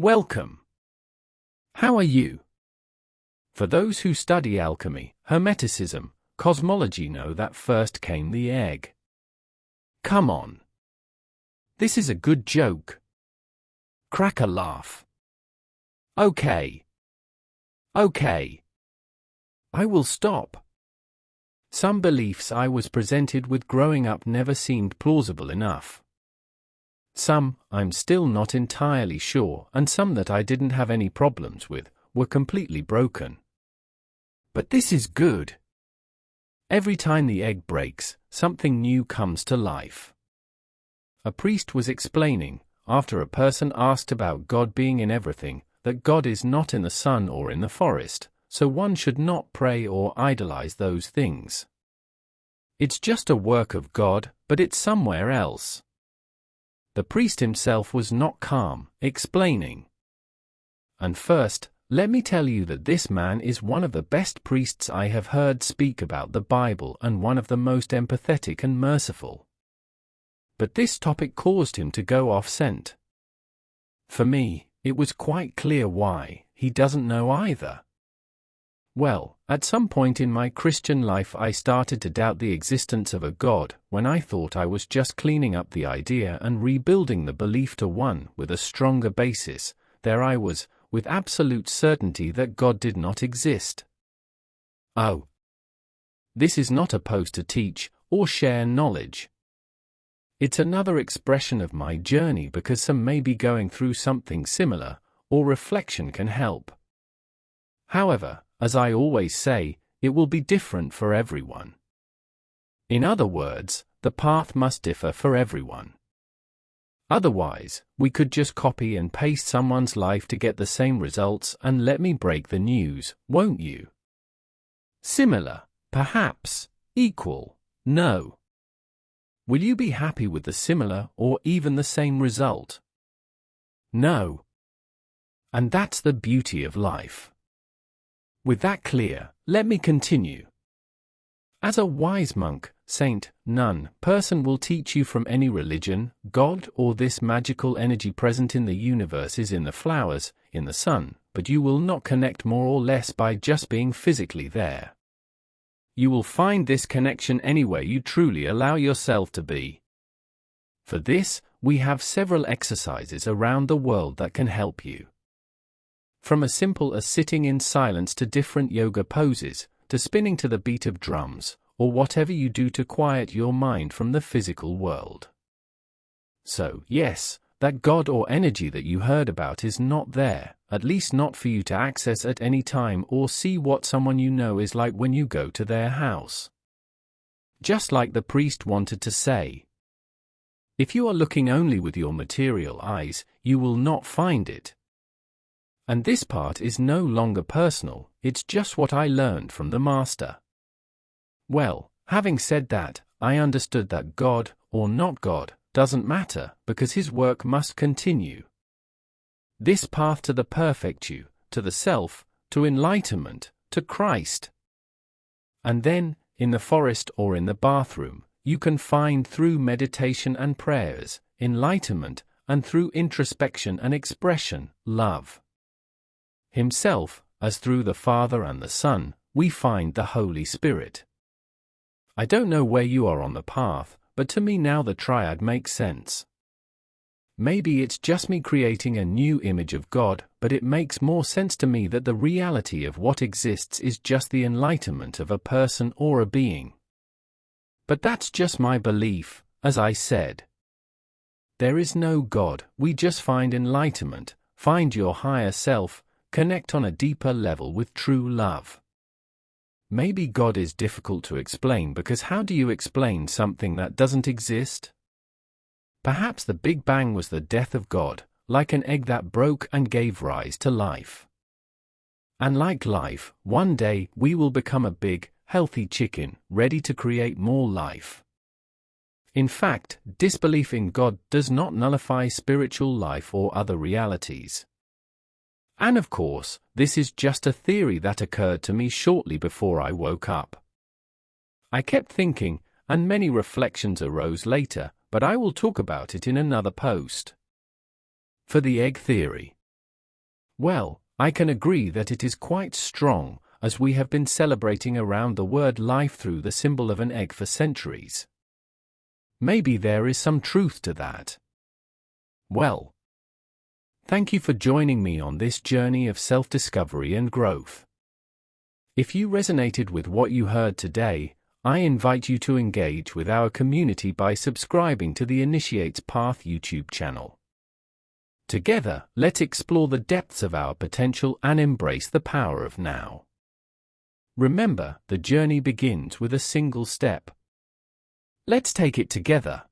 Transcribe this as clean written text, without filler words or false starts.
Welcome. How are you? For those who study alchemy, hermeticism, cosmology know that first came the egg. Come on. This is a good joke. Crack a laugh. Okay. Okay. I will stop. Some beliefs I was presented with growing up never seemed plausible enough. Some, I'm still not entirely sure, and some that I didn't have any problems with, were completely broken. But this is good. Every time the egg breaks, something new comes to life. A priest was explaining, after a person asked about God being in everything, that God is not in the sun or in the forest, so one should not pray or idolize those things. It's just a work of God, but it's somewhere else. The priest himself was not calm, explaining. And first, let me tell you that this man is one of the best priests I have heard speak about the Bible and one of the most empathetic and merciful. But this topic caused him to go off scent. For me, it was quite clear why. He doesn't know either. Well, at some point in my Christian life I started to doubt the existence of a God, when I thought I was just cleaning up the idea and rebuilding the belief to one with a stronger basis. There I was, with absolute certainty that God did not exist. Oh. This is not a post to teach or share knowledge. It's another expression of my journey because some may be going through something similar, or reflection can help. However, as I always say, it will be different for everyone. In other words, the path must differ for everyone. Otherwise, we could just copy and paste someone's life to get the same results, and let me break the news, won't you? Similar, perhaps. Equal, no. Will you be happy with the similar or even the same result? No. And that's the beauty of life. With that clear, let me continue. As a wise monk, saint, nun, person will teach you from any religion, God or this magical energy present in the universe is in the flowers, in the sun, but you will not connect more or less by just being physically there. You will find this connection anywhere you truly allow yourself to be. For this, we have several exercises around the world that can help you. From as simple as sitting in silence to different yoga poses, to spinning to the beat of drums, or whatever you do to quiet your mind from the physical world. So, yes, that God or energy that you heard about is not there, at least not for you to access at any time or see what someone you know is like when you go to their house. Just like the priest wanted to say. If you are looking only with your material eyes, you will not find it. And this part is no longer personal, it's just what I learned from the Master. Well, having said that, I understood that God, or not God, doesn't matter, because his work must continue. This path to the perfect you, to the self, to enlightenment, to Christ. And then, in the forest or in the bathroom, you can find through meditation and prayers, enlightenment, and through introspection and expression, love. Himself, as through the Father and the Son, we find the Holy Spirit. I don't know where you are on the path, but to me now the triad makes sense. Maybe it's just me creating a new image of God, but it makes more sense to me that the reality of what exists is just the enlightenment of a person or a being. But that's just my belief, as I said. There is no God, we just find enlightenment, find your higher self, connect on a deeper level with true love. Maybe God is difficult to explain because how do you explain something that doesn't exist? Perhaps the Big Bang was the death of God, like an egg that broke and gave rise to life. And like life, one day we will become a big, healthy chicken, ready to create more life. In fact, disbelief in God does not nullify spiritual life or other realities. And of course, this is just a theory that occurred to me shortly before I woke up. I kept thinking, and many reflections arose later, but I will talk about it in another post. For the egg theory. Well, I can agree that it is quite strong, as we have been celebrating around the word life through the symbol of an egg for centuries. Maybe there is some truth to that. Well, thank you for joining me on this journey of self-discovery and growth. If you resonated with what you heard today, I invite you to engage with our community by subscribing to the Initiates Path YouTube channel. Together, let's explore the depths of our potential and embrace the power of now. Remember, the journey begins with a single step. Let's take it together.